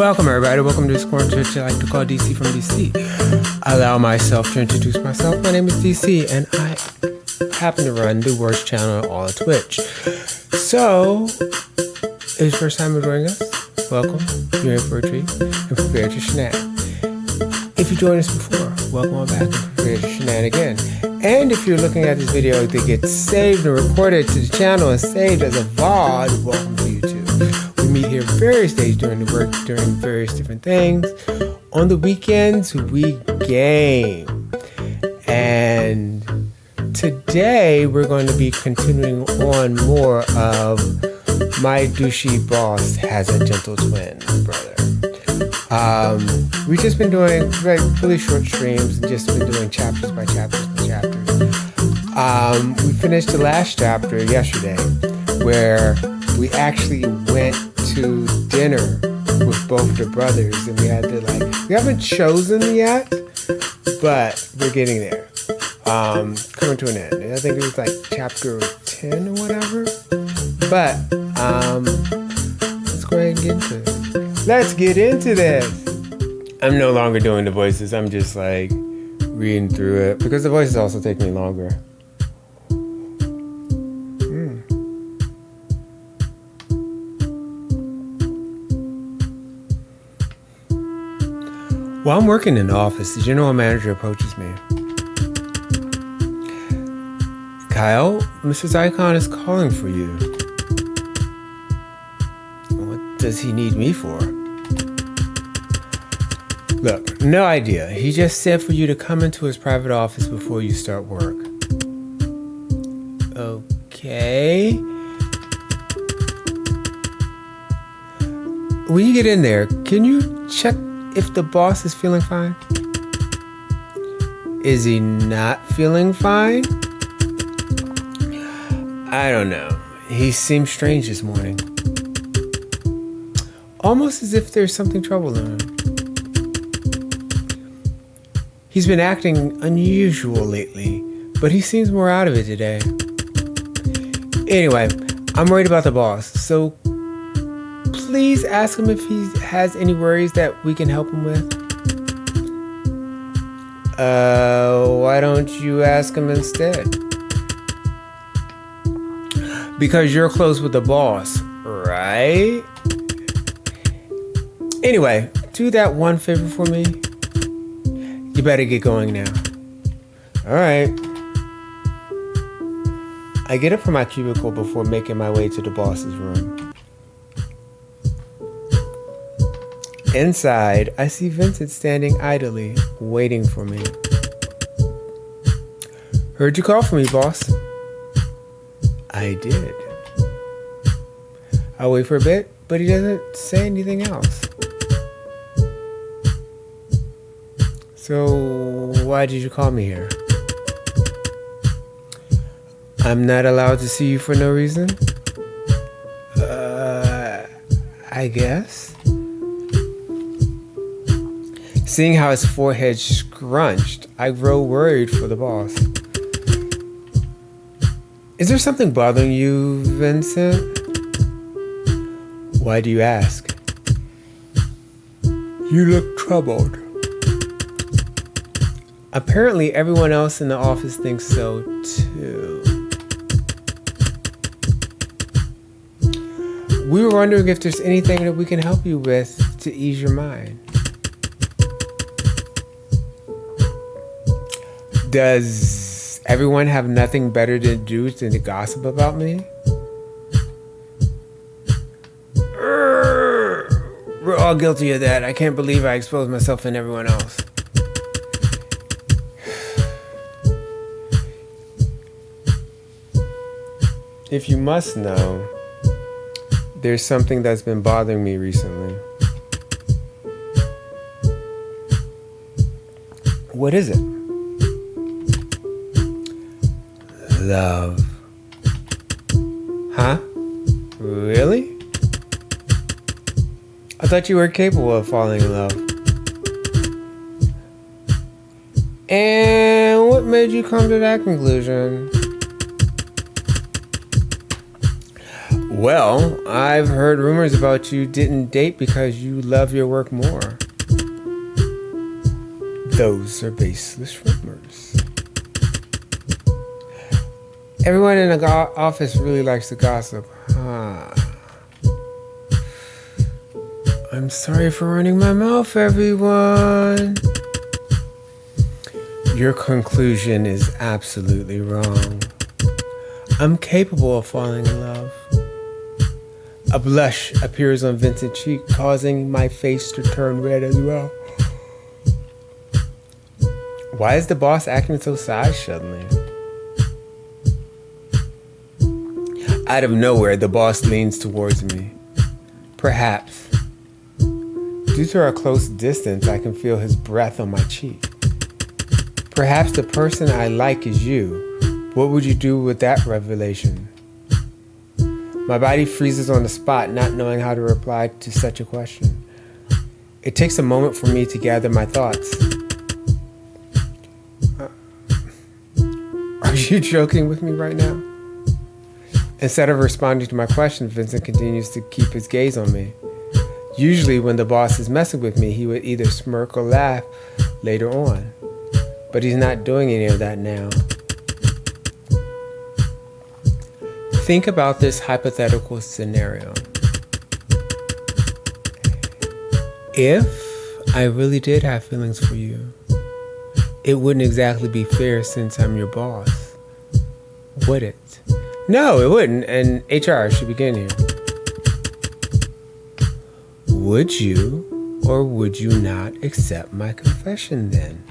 Welcome everybody, welcome to this corner church I like to call DC from DC. I allow myself to introduce myself. My name is DC and I happen to run the worst channel on all of Twitch. So, if it's your first time joining us, welcome, you're in for a treat, and prepare to shenan. If you joined us before, welcome on back and prepare to shenan again. And if you're looking at this video that gets saved and recorded to the channel and saved as a VOD, welcome to YouTube. We meet here various days during the work, during various different things. On the weekends, we game. And today, we're going to be continuing on more of My Douchey Boss Has a Gentle Twin Brother. We've just been doing really short streams and just been doing chapters by chapters by chapters. We finished the last chapter yesterday where we actually went to dinner with both the brothers and we had to we haven't chosen yet, but we're getting there. Coming to an end. I think it was chapter 10 or whatever. But let's go ahead and get into it. Let's get into this. I'm no longer doing the voices. I'm just reading through it because the voices also take me longer. While I'm working in the office, the general manager approaches me. Kyle, Mrs. Icon is calling for you. What does he need me for? Look, no idea. He just said for you to come into his private office before you start work. Okay. When you get in there, can you check if the boss is feeling fine? Is he not feeling fine? I don't know. He seemed strange this morning. Almost as if there's something troubling him. He's been acting unusual lately, but he seems more out of it today. Anyway, I'm worried about the boss, so please ask him if he has any worries that we can help him with. Why don't you ask him instead? Because you're close with the boss, right? Anyway, do that one favor for me. You better get going now. Alright. I get up from my cubicle before making my way to the boss's room. Inside, I see Vincent standing idly, waiting for me. Heard you call for me, boss. I did. I'll wait for a bit, but he doesn't say anything else. So, why did you call me here? I'm not allowed to see you for no reason? I guess. Seeing how his forehead scrunched, I grow worried for the boss. Is there something bothering you, Vincent? Why do you ask? You look troubled. Apparently, everyone else in the office thinks so, too. We were wondering if there's anything that we can help you with to ease your mind. Does everyone have nothing better to do than to gossip about me? We're all guilty of that. I can't believe I exposed myself and everyone else. If you must know, there's something that's been bothering me recently. What is it? Love. Huh? Really? I thought you were capable of falling in love. And what made you come to that conclusion? Well, I've heard rumors about you didn't date because you love your work more. Those are baseless rumors. Everyone in the office really likes to gossip. I'm sorry for running my mouth, everyone. Your conclusion is absolutely wrong. I'm capable of falling in love. A blush appears on Vincent's cheek, causing my face to turn red as well. Why is the boss acting so sad suddenly? Out of nowhere, the boss leans towards me. Perhaps. Due to our close distance, I can feel his breath on my cheek. Perhaps the person I like is you. What would you do with that revelation? My body freezes on the spot, not knowing how to reply to such a question. It takes a moment for me to gather my thoughts. Are you joking with me right now? Instead of responding to my question, Vincent continues to keep his gaze on me. Usually when the boss is messing with me, he would either smirk or laugh later on. But he's not doing any of that now. Think about this hypothetical scenario. If I really did have feelings for you, it wouldn't exactly be fair since I'm your boss, would it? No, it wouldn't, and HR should begin here. Would you or would you not accept my confession then?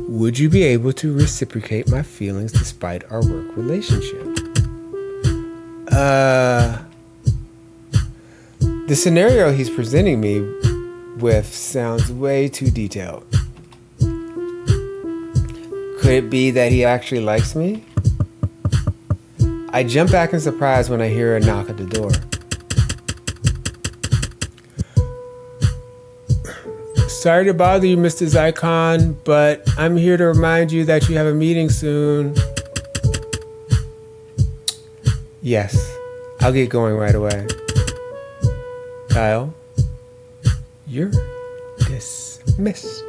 Would you be able to reciprocate my feelings despite our work relationship? The scenario he's presenting me with sounds way too detailed. Could it be that he actually likes me? I jump back in surprise when I hear a knock at the door. Sorry to bother you, Mr. Zycon, but I'm here to remind you that you have a meeting soon. Yes, I'll get going right away. Kyle, you're dismissed.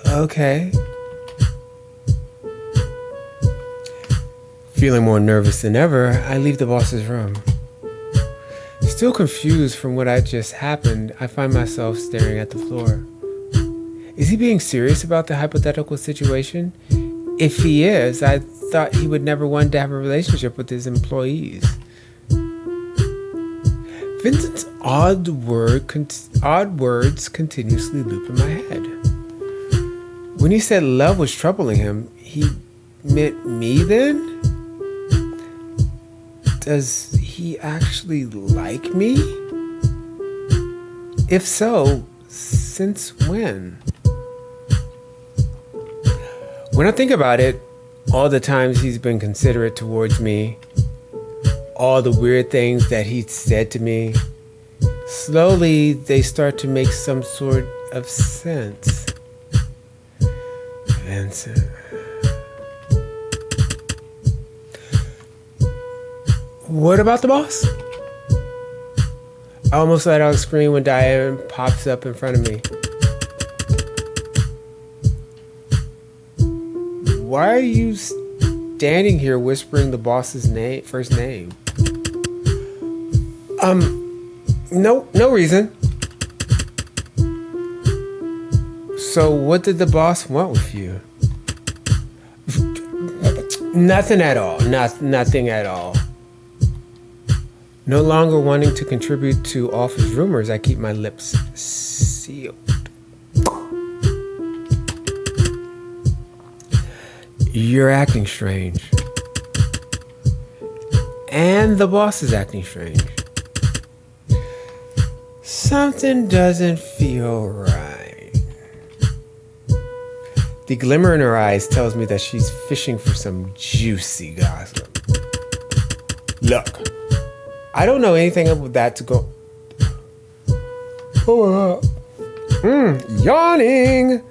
Okay. Feeling more nervous than ever, I leave the boss's room. Still confused from what had just happened, I find myself staring at the floor. Is he being serious about the hypothetical situation? If he is, I thought he would never want to have a relationship with his employees. Vincent's odd words continuously loop in my head. When he said love was troubling him, he meant me then? Does he actually like me? If so, since when? When I think about it, all the times he's been considerate towards me, all the weird things that he'd said to me, slowly they start to make some sort of sense. Vincent. What about the boss? I almost let out a scream when Diane pops up in front of me. Why are you standing here whispering the boss's first name? No reason. So what did the boss want with you? Nothing at all. Nothing at all. No longer wanting to contribute to office rumors, I keep my lips sealed. You're acting strange. And the boss is acting strange. Something doesn't feel right. The glimmer in her eyes tells me that she's fishing for some juicy gossip. Look. I don't know anything about that to go. Yawning.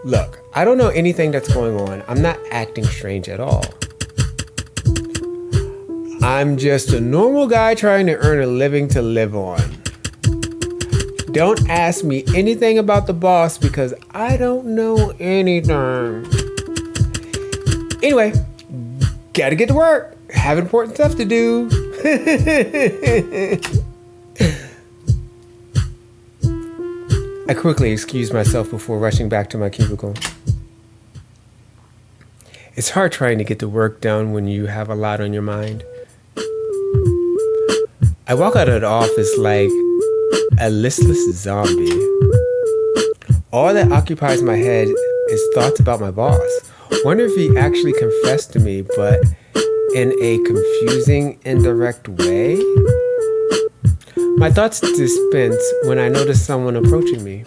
Look, I don't know anything that's going on. I'm not acting strange at all. I'm just a normal guy trying to earn a living to live on. Don't ask me anything about the boss because I don't know anything. Anyway, gotta get to work. Have important stuff to do. I quickly excused myself before rushing back to my cubicle. It's hard trying to get the work done when you have a lot on your mind. I walk out of the office like a listless zombie. All that occupies my head is thoughts about my boss. Wonder if he actually confessed to me, but in a confusing, indirect way? My thoughts dispense when I notice someone approaching me.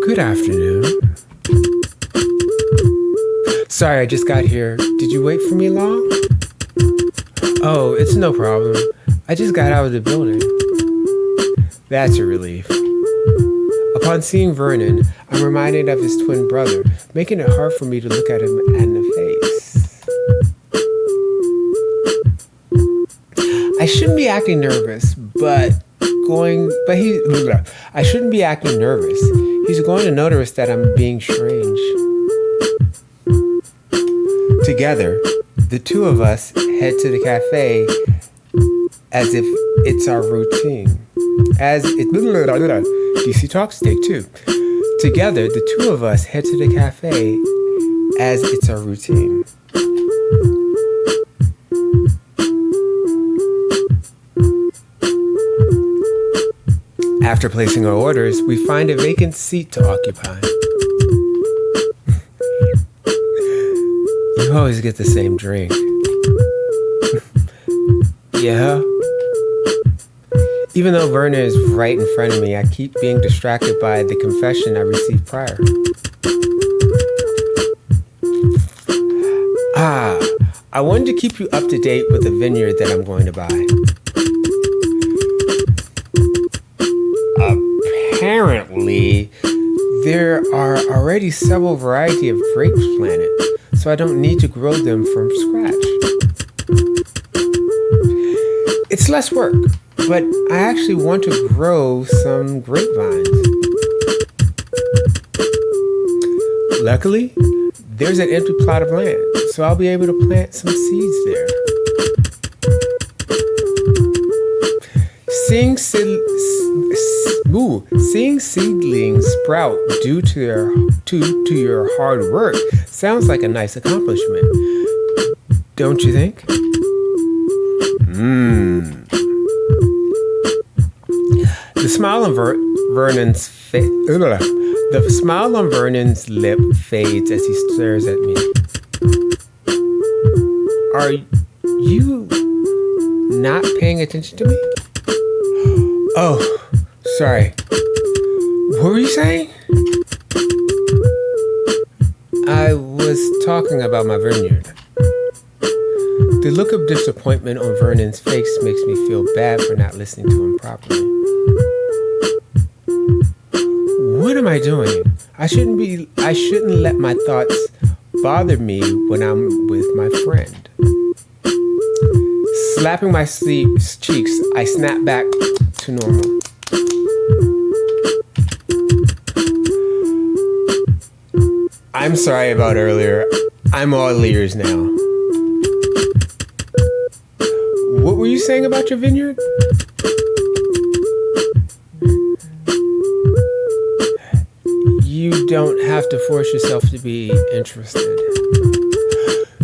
Good afternoon. Sorry, I just got here. Did you wait for me long? Oh, it's no problem. I just got out of the building. That's a relief. Upon seeing Vernon, I'm reminded of his twin brother, making it hard for me to look at him in the face. I shouldn't be acting nervous, I shouldn't be acting nervous. He's going to notice that I'm being strange. Together, the two of us head to the cafe as if it's our routine. DC Talks, take 2. Together, the two of us head to the cafe as it's our routine. After placing our orders, we find a vacant seat to occupy. You always get the same drink. Yeah. Even though Vernon is right in front of me, I keep being distracted by the confession I received prior. I wanted to keep you up to date with the vineyard that I'm going to buy. Apparently, there are already several varieties of grapes planted, so I don't need to grow them from scratch. It's less work, but I actually want to grow some grapevines. Luckily, there's an empty plot of land, so I'll be able to plant some seeds there. Seeing seedlings sprout due to your hard work sounds like a nice accomplishment, don't you think? The smile on Vernon's lip fades as he stares at me. Are you not paying attention to me? Oh, sorry. What were you saying? I was talking about my vineyard. The look of disappointment on Vernon's face makes me feel bad for not listening to him properly. What am I doing? I shouldn't let my thoughts bother me when I'm with my friend. Slapping my cheeks, I snap back to normal. I'm sorry about earlier. I'm all ears now. What were you saying about your vineyard? You don't have to force yourself to be interested.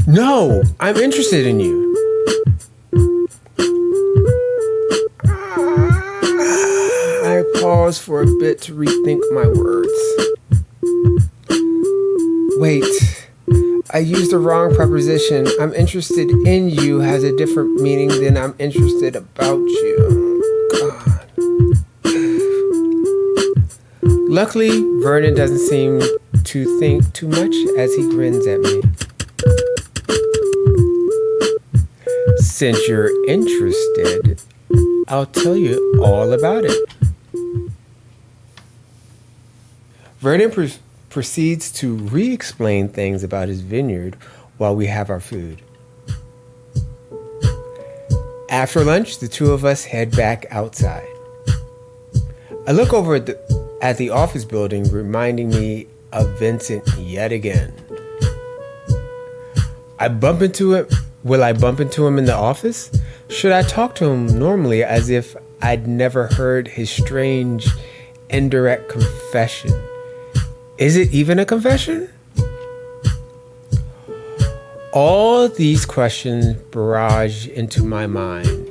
No, I'm interested in you. I pause for a bit to rethink my words. Wait, I used the wrong preposition. I'm interested in you has a different meaning than I'm interested about you. God. Luckily, Vernon doesn't seem to think too much as he grins at me. Since you're interested, I'll tell you all about it. Vernon proceeds to re-explain things about his vineyard while we have our food. After lunch, the two of us head back outside. I look over at the office building, reminding me of Vincent yet again. Will I bump into him in the office? Should I talk to him normally as if I'd never heard his strange, indirect confession? Is it even a confession? All these questions barrage into my mind.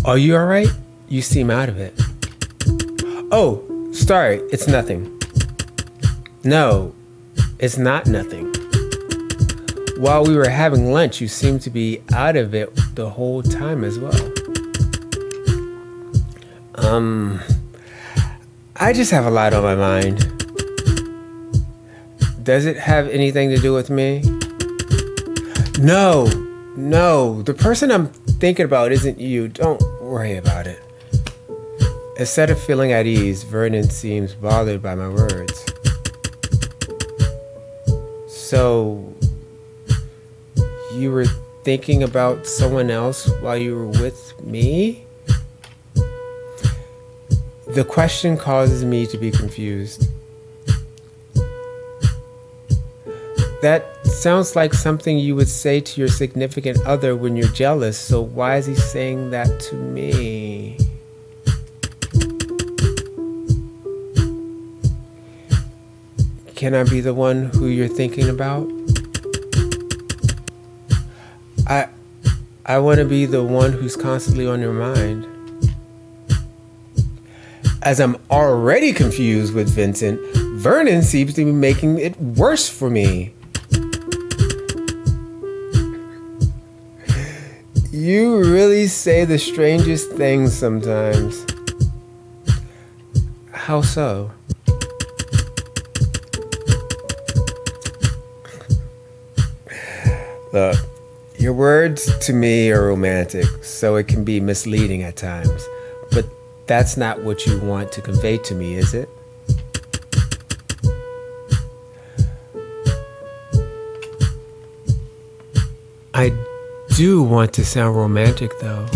Are you all right? You seem out of it. Oh, sorry, it's nothing. No, it's not nothing. While we were having lunch, you seemed to be out of it the whole time as well. I just have a lot on my mind. Does it have anything to do with me? No, the person I'm thinking about isn't you. Don't worry about it. Instead of feeling at ease, Vernon seems bothered by my words. So, you were thinking about someone else while you were with me? The question causes me to be confused. That sounds like something you would say to your significant other when you're jealous, so why is he saying that to me? Can I be the one who you're thinking about? I want to be the one who's constantly on your mind. As I'm already confused with Vincent, Vernon seems to be making it worse for me. You really say the strangest things sometimes. How so? Look, your words to me are romantic, so it can be misleading at times. But that's not what you want to convey to me, is it? I do want to sound romantic, though.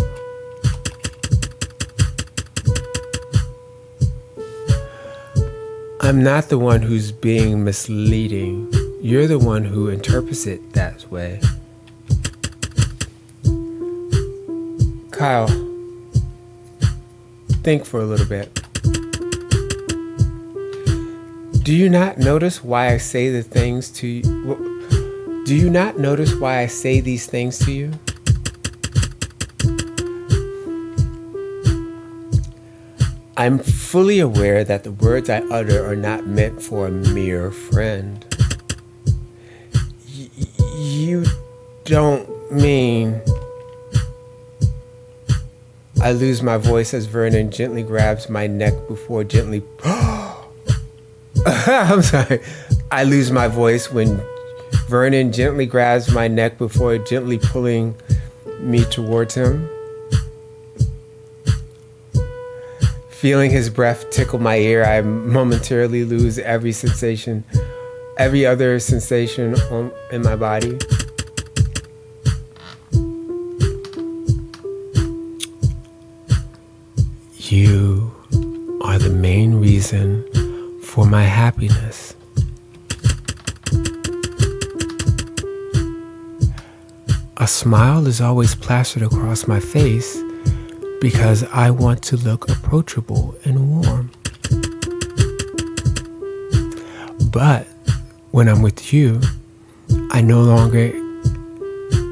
I'm not the one who's being misleading. You're the one who interprets it that way. Kyle, think for a little bit. Do you not notice why I say the things to you? Do you not notice why I say these things to you? I'm fully aware that the words I utter are not meant for a mere friend. You don't mean... I lose my voice as Vernon gently grabs my neck before gently... I'm sorry. I lose my voice when Vernon gently grabs my neck before gently pulling me towards him. Feeling his breath tickle my ear, I momentarily lose every other sensation in my body. You are the main reason for my happiness. A smile is always plastered across my face because I want to look approachable and warm. But when I'm with you, I no longer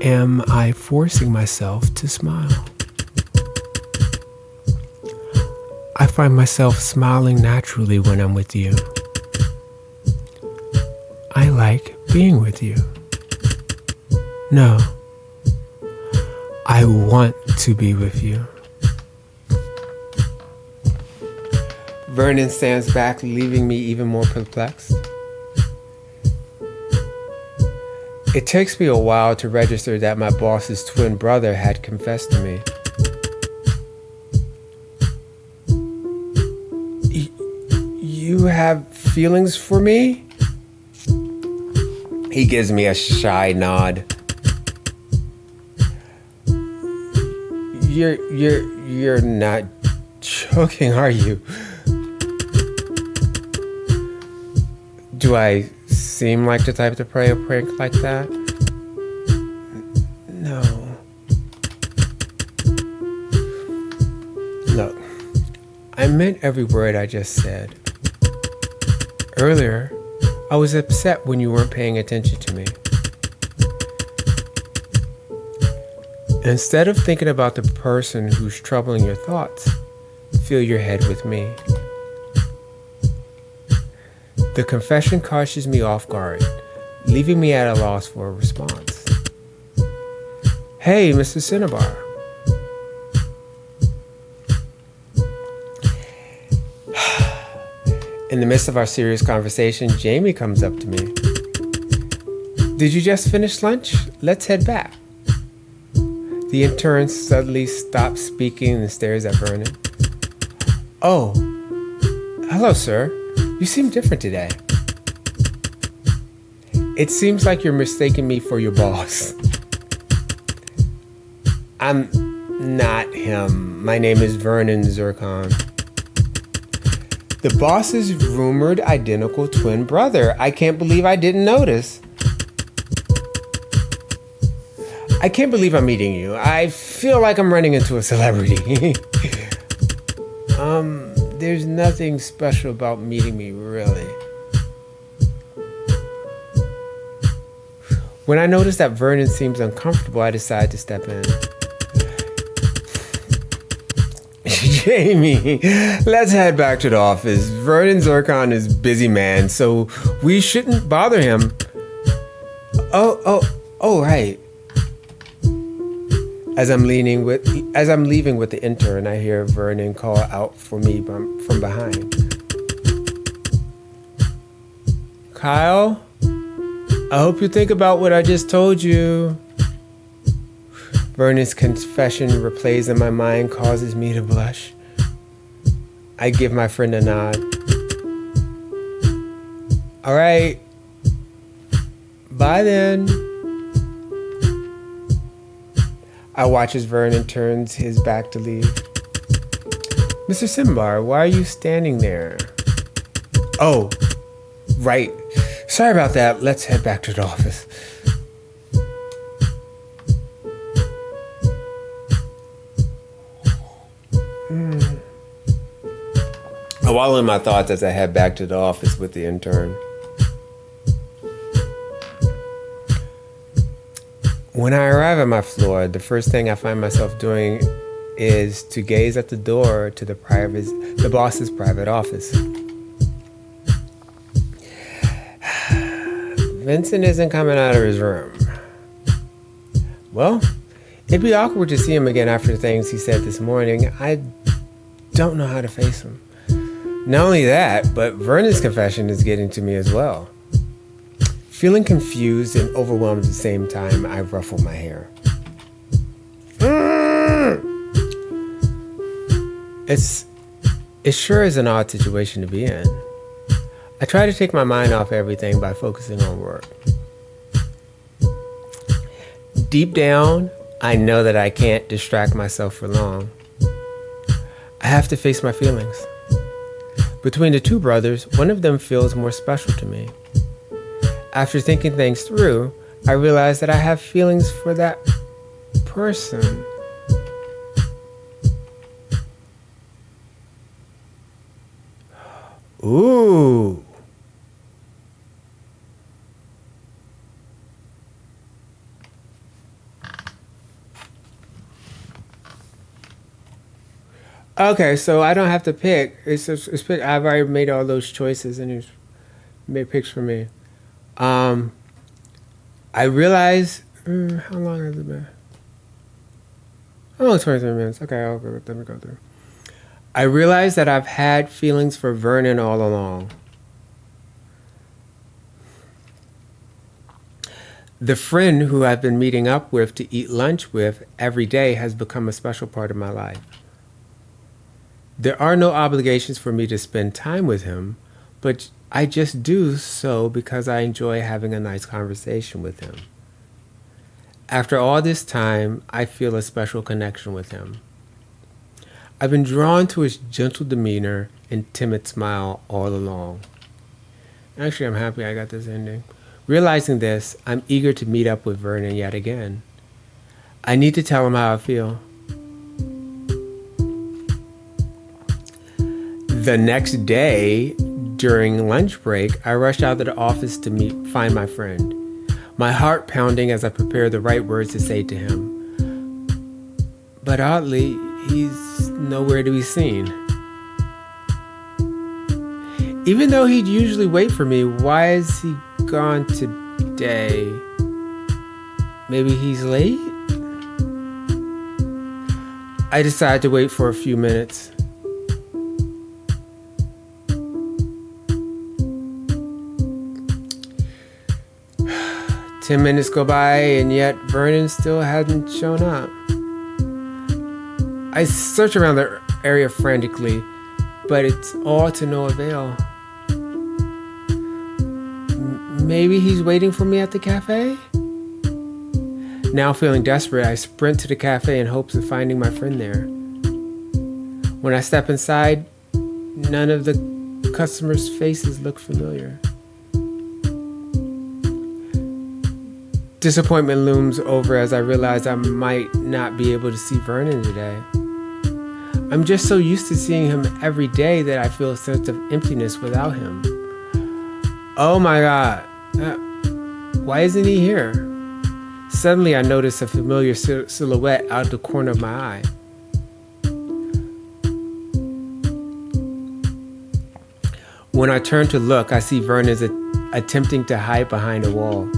am I forcing myself to smile. I find myself smiling naturally when I'm with you. I like being with you. No, I want to be with you. Vernon stands back, leaving me even more perplexed. It takes me a while to register that my boss's twin brother had confessed to me. you have feelings for me? He gives me a shy nod. You're not joking, are you? Do I seem like the type to play a prank like that? No. Look, I meant every word I just said. Earlier, I was upset when you weren't paying attention to me. Instead of thinking about the person who's troubling your thoughts, fill your head with me. The confession catches me off guard, leaving me at a loss for a response. Hey, Mr. Cinnabar. In the midst of our serious conversation, Jamie comes up to me. Did you just finish lunch? Let's head back. The intern suddenly stops speaking and stares at Vernon. Oh, hello, sir. You seem different today. It seems like you're mistaking me for your boss. I'm not him. My name is Vernon Zircon. The boss's rumored identical twin brother. I can't believe I didn't notice. I can't believe I'm meeting you. I feel like I'm running into a celebrity. There's nothing special about meeting me, really. When I notice that Vernon seems uncomfortable, I decide to step in. Jamie, let's head back to the office. Vernon Zircon is a busy man, so we shouldn't bother him. Oh, right. As I'm leaving with the intern, I hear Vernon call out for me from behind. Kyle, I hope you think about what I just told you. Vernon's confession replays in my mind, causes me to blush. I give my friend a nod. All right. Bye then. I watch as Vernon turns his back to leave. Mr. Simbar, why are you standing there? Oh, right. Sorry about that. Let's head back to the office. I wallow in my thoughts as I head back to the office with the intern. When I arrive at my floor, the first thing I find myself doing is to gaze at the door to the boss's private office. Vincent isn't coming out of his room. Well, it'd be awkward to see him again after the things he said this morning. I don't know how to face him. Not only that, but Vernon's confession is getting to me as well. Feeling confused and overwhelmed at the same time, I ruffle my hair. It sure is an odd situation to be in. I try to take my mind off everything by focusing on work. Deep down, I know that I can't distract myself for long. I have to face my feelings. Between the two brothers, one of them feels more special to me. After thinking things through, I realize that I have feelings for that person. Ooh. Okay, so I don't have to pick. It's pick. I've already made all those choices and it's made picks for me. I realize, how long has it been? Oh, 23 minutes. Okay, let me go through. I realize that I've had feelings for Vernon all along. The friend who I've been meeting up with to eat lunch with every day has become a special part of my life. There are no obligations for me to spend time with him, but I just do so because I enjoy having a nice conversation with him. After all this time, I feel a special connection with him. I've been drawn to his gentle demeanor and timid smile all along. Actually, I'm happy I got this ending. Realizing this, I'm eager to meet up with Vernon yet again. I need to tell him how I feel. The next day, during lunch break, I rushed out to the office to find my friend, my heart pounding as I prepared the right words to say to him. But oddly, he's nowhere to be seen. Even though he'd usually wait for me, why is he gone today? Maybe he's late? I decided to wait for a few minutes. Ten minutes go by, and yet Vernon still hasn't shown up. I search around the area frantically, but it's all to no avail. Maybe he's waiting for me at the cafe? Now feeling desperate, I sprint to the cafe in hopes of finding my friend there. When I step inside, none of the customers' faces look familiar. Disappointment looms over as I realize I might not be able to see Vernon today. I'm just so used to seeing him every day that I feel a sense of emptiness without him. Oh my God, why isn't he here? Suddenly I notice a familiar silhouette out of the corner of my eye. When I turn to look, I see Vernon attempting to hide behind a wall.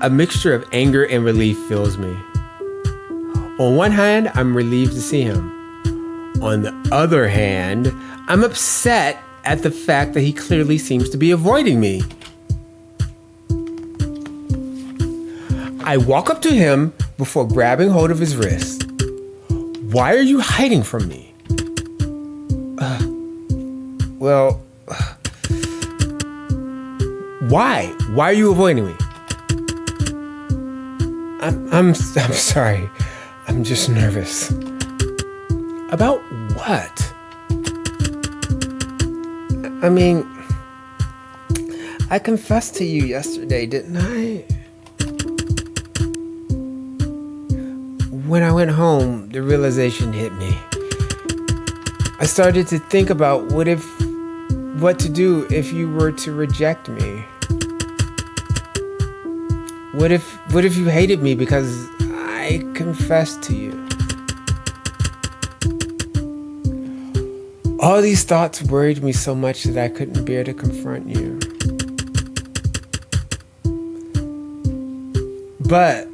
A mixture of anger and relief fills me. On one hand, I'm relieved to see him. On the other hand, I'm upset at the fact that he clearly seems to be avoiding me. I walk up to him before grabbing hold of his wrist. Why are you hiding from me? Why? Why are you avoiding me? I'm sorry. I'm just nervous. About what? I mean, I confessed to you yesterday, didn't I? When I went home, the realization hit me. I started to think about what to do if you were to reject me. What if you hated me because I confessed to you? All these thoughts worried me so much that I couldn't bear to confront you. But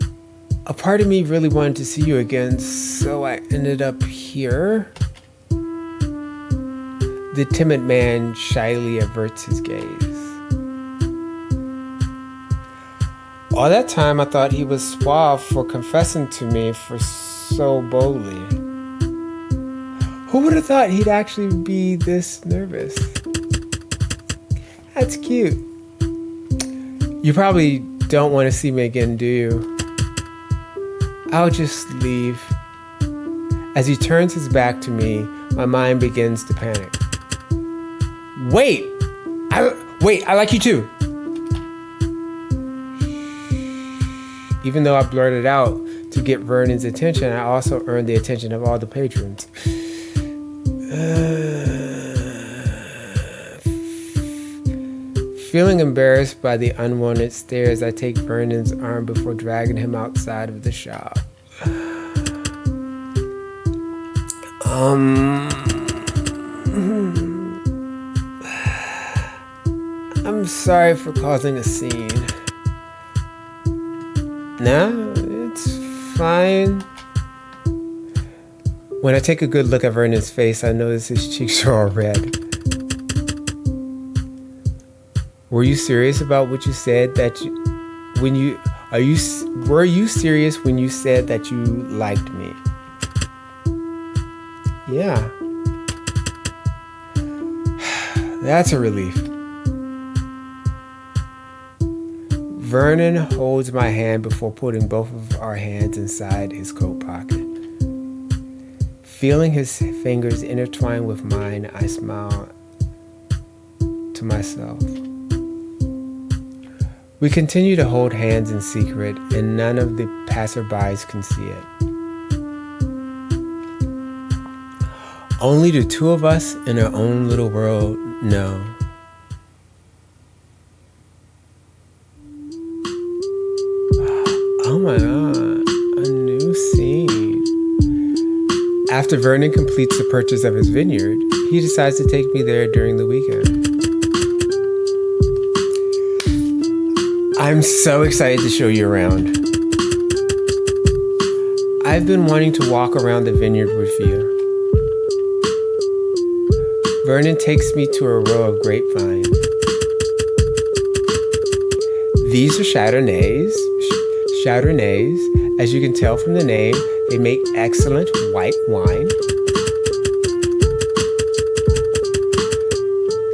a part of me really wanted to see you again, so I ended up here. The timid man shyly averts his gaze. All that time I thought he was suave for confessing to me for so boldly. Who would have thought he'd actually be this nervous? That's cute. You probably don't want to see me again, do you? I'll just leave. As he turns his back to me, my mind begins to panic. Wait, I like you too. Even though I blurted out to get Vernon's attention, I also earned the attention of all the patrons. Feeling embarrassed by the unwanted stares, I take Vernon's arm before dragging him outside of the shop. I'm sorry for causing a scene. Nah, it's fine. When I take a good look at Vernon's face, I notice his cheeks are all red. Were you serious about what you said were you serious when you said that you liked me? Yeah. That's a relief. Vernon holds my hand before putting both of our hands inside his coat pocket. Feeling his fingers intertwine with mine, I smile to myself. We continue to hold hands in secret, and none of the passerbys can see it. Only the two of us in our own little world know. Oh my God, a new scene. After Vernon completes the purchase of his vineyard, he decides to take me there during the weekend. I'm so excited to show you around. I've been wanting to walk around the vineyard with you. Vernon takes me to a row of grapevines. These are Chardonnays. As you can tell from the name, they make excellent white wine.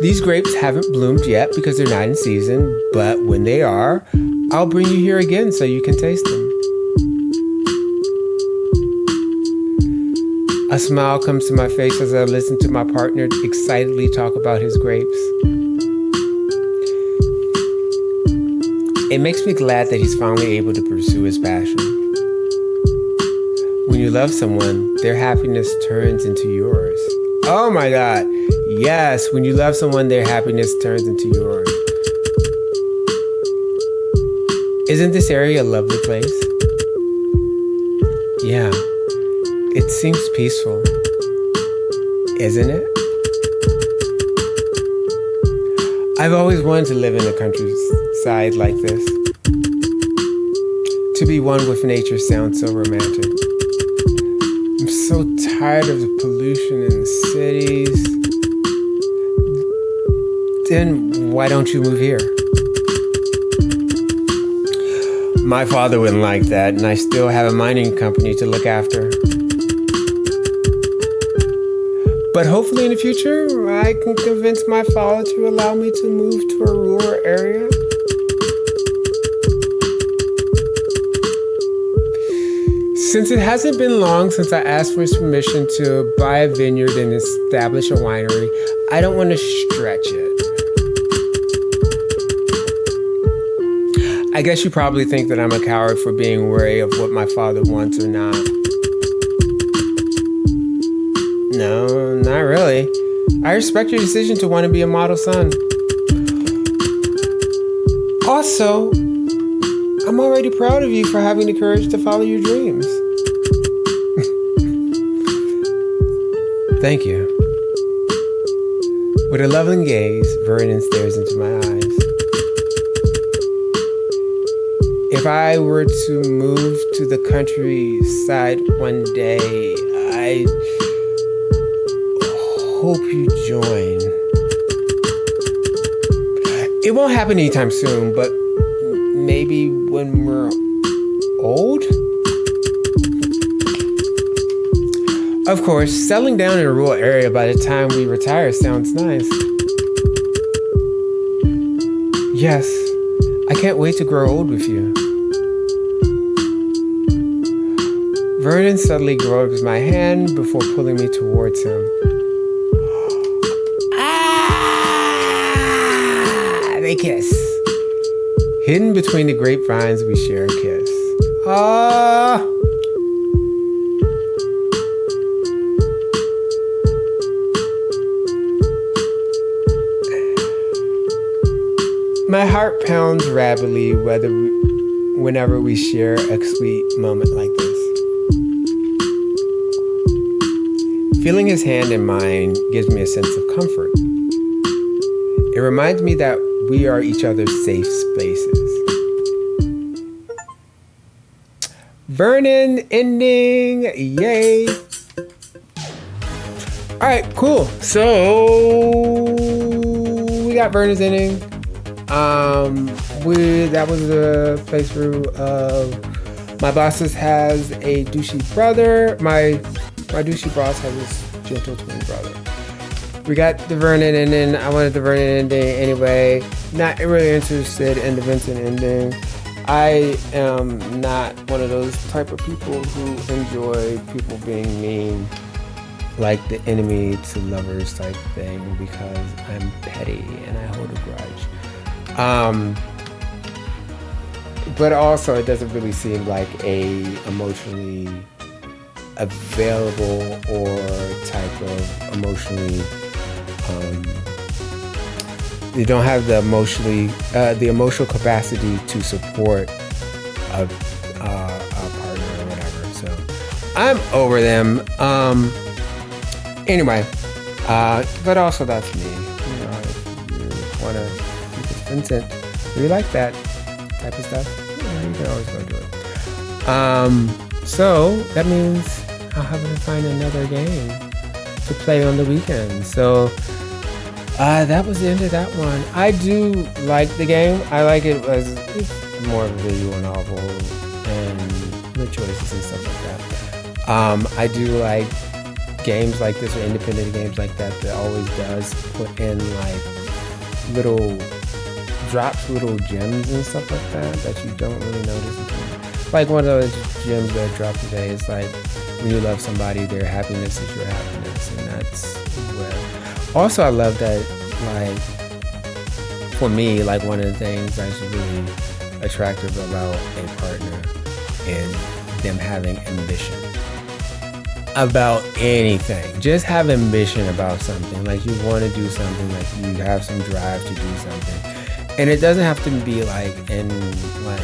These grapes haven't bloomed yet because they're not in season, but when they are, I'll bring you here again so you can taste them. A smile comes to my face as I listen to my partner excitedly talk about his grapes. It makes me glad that he's finally able to pursue his passion. When you love someone, their happiness turns into yours. Oh my God. Yes, when you love someone, their happiness turns into yours. Isn't this area a lovely place? Yeah, it seems peaceful, isn't it? I've always wanted to live in the countryside like this. To be one with nature sounds so romantic. I'm so tired of the pollution in cities. Then why don't you move here? My father wouldn't like that, and I still have a mining company to look after. But hopefully in the future, I can convince my father to allow me to move to a rural area. Since it hasn't been long since I asked for his permission to buy a vineyard and establish a winery, I don't want to stretch it. I guess you probably think that I'm a coward for being wary of what my father wants or not. No, not really. I respect your decision to want to be a model son. Also, I'm already proud of you for having the courage to follow your dreams. Thank you. With a loving gaze, Vernon stares into my eyes. If I were to move to the countryside one day, I hope you join. It won't happen anytime soon, but maybe when we're old? Of course, settling down in a rural area by the time we retire sounds nice. Yes, I can't wait to grow old with you. Vernon suddenly grabs my hand before pulling me towards him. They kiss. Hidden between the grapevines, we share a kiss. My heart pounds rapidly whenever we share a sweet moment like this. Feeling his hand in mine gives me a sense of comfort. It reminds me that we are each other's safe spaces. Vernon Ending, yay! All right, cool. So we got Vernon's Ending. That was a playthrough of my bosses has a douchey brother. My douchey boss has his gentle twin brother. we got the Vernon Ending. I wanted the Vernon Ending anyway. Not really interested in the Vincent ending. I am not one of those type of people who enjoy people being mean, like the enemy to lovers type thing, because I'm petty and I hold a grudge. But also, it doesn't really seem like a emotionally available or type of emotionally. You don't have the emotional capacity to support a partner or whatever. So I'm over them. Anyway, but also that's me. You know, if you want to keep it Vincent, if you like that type of stuff, you know, you can always go do it. So that means I'll have to find another game to play on the weekend. So that was the end of that one. I do like the game. I like it as it's more of a visual novel and the choices and stuff like that. I do like games like this or independent games like that always does put in like little gems and stuff like that you don't really notice. Like one of those gems that dropped today is like when you love somebody, their happiness is your happiness, and that's what. Also, I love that, like, for me, like one of the things that's really attractive about a partner is them having ambition about anything. Just have ambition about something. Like you want to do something, like you have some drive to do something. And it doesn't have to be like in like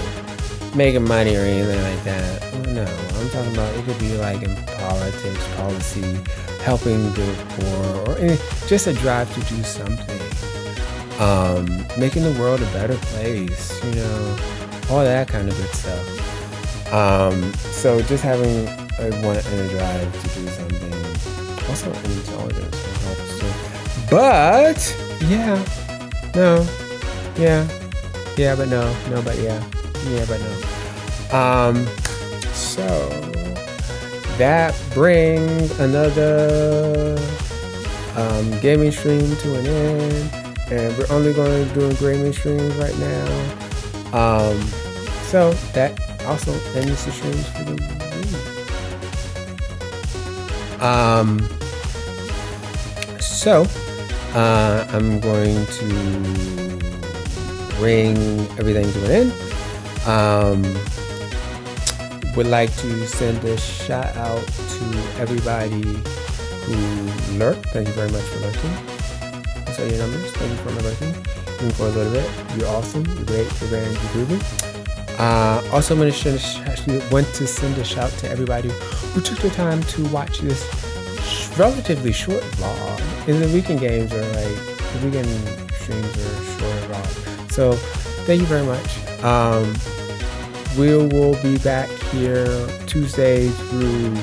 making money or anything like that. No, I'm talking about it could be like in politics, policy, helping the poor, or just a drive to do something. Making the world a better place, you know, all that kind of good stuff. So just having a want and a drive to do something. Also intelligence helps too. But but no. So that brings another gaming stream to an end, and we're only going to do gaming streams right now. So that also ends the streams for the week. I'm going to bring everything to an end. Would like to send a shout out to everybody who lurked. Thank you very much for lurking. I saw your numbers. Thank you for lurking. Even for a little bit. You're awesome. You're great. You're grand. You're groovy. Also, I'm going to want to send a shout to everybody who took the time to watch this relatively short vlog. And the weekend games are like, the weekend streams are shorter vlogs. So, thank you very much. We will be back here Tuesday through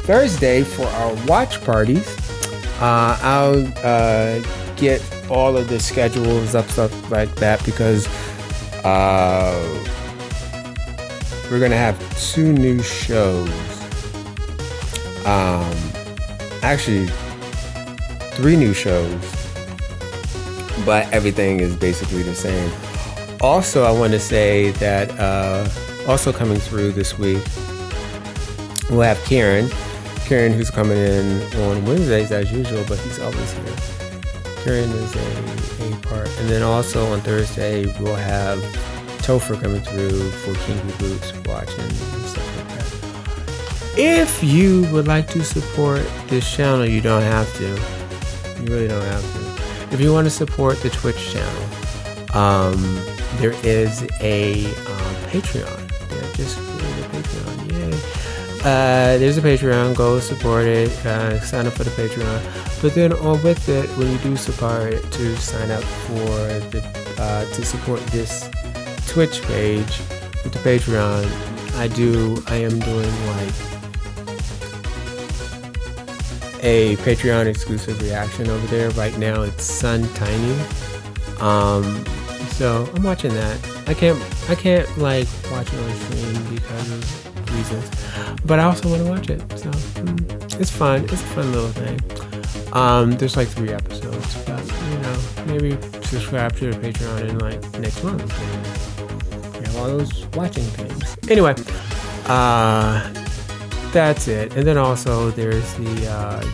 Thursday for our watch parties. I'll get all of the schedules up, stuff like that, because we're gonna have 2 new shows. Actually 3 new shows, but everything is basically the same. Also, I want to say that also coming through this week, we'll have Karen, who's coming in on Wednesdays as usual, but he's always here. Karen is a part. And then also on Thursday, we'll have Topher coming through for Kinky Boots watching and stuff like that. If you would like to support this channel, you don't have to. You really don't have to. If you want to support the Twitch channel, there is a Patreon. Yeah, just created a Patreon. Yay. There's a Patreon. Go support it. Sign up for the Patreon. But then with it, when you do support it, to sign up for to support this Twitch page with the Patreon, I am doing like a Patreon exclusive reaction over there. Right now it's Sun Tiny. So I'm watching that. I can't like watch it on stream because of reasons, but I also want to watch it. So it's fun. It's a fun little thing. There's like 3 episodes, but maybe subscribe to the Patreon in like next month. You have all those watching things. Anyway, that's it. And then also there's the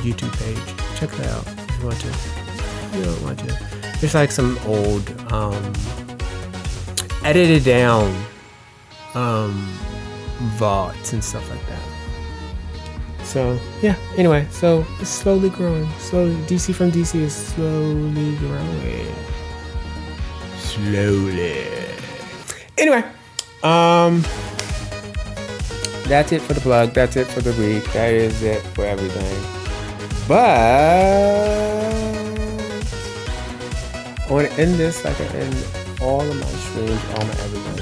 YouTube page. Check that out if you want to. If you don't want to. There's like some old edited down VODs and stuff like that. So yeah, anyway, so it's slowly growing. Slowly, DC from DC is slowly growing. Slowly. Anyway, that's it for the plug. That's it for the week. That is it for everything. But I want to end this like I end all of my streams, all my everything.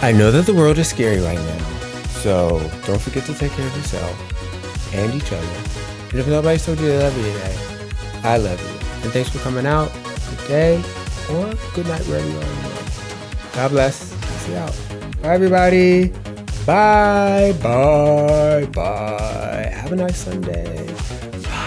I know that the world is scary right now, so don't forget to take care of yourself and each other. And if nobody's told you they love you today, I love you. And thanks for coming out. Good day or good night wherever you are in the world. God bless. See you out. Bye, everybody. Bye, bye, bye. Have a nice Sunday. Bye.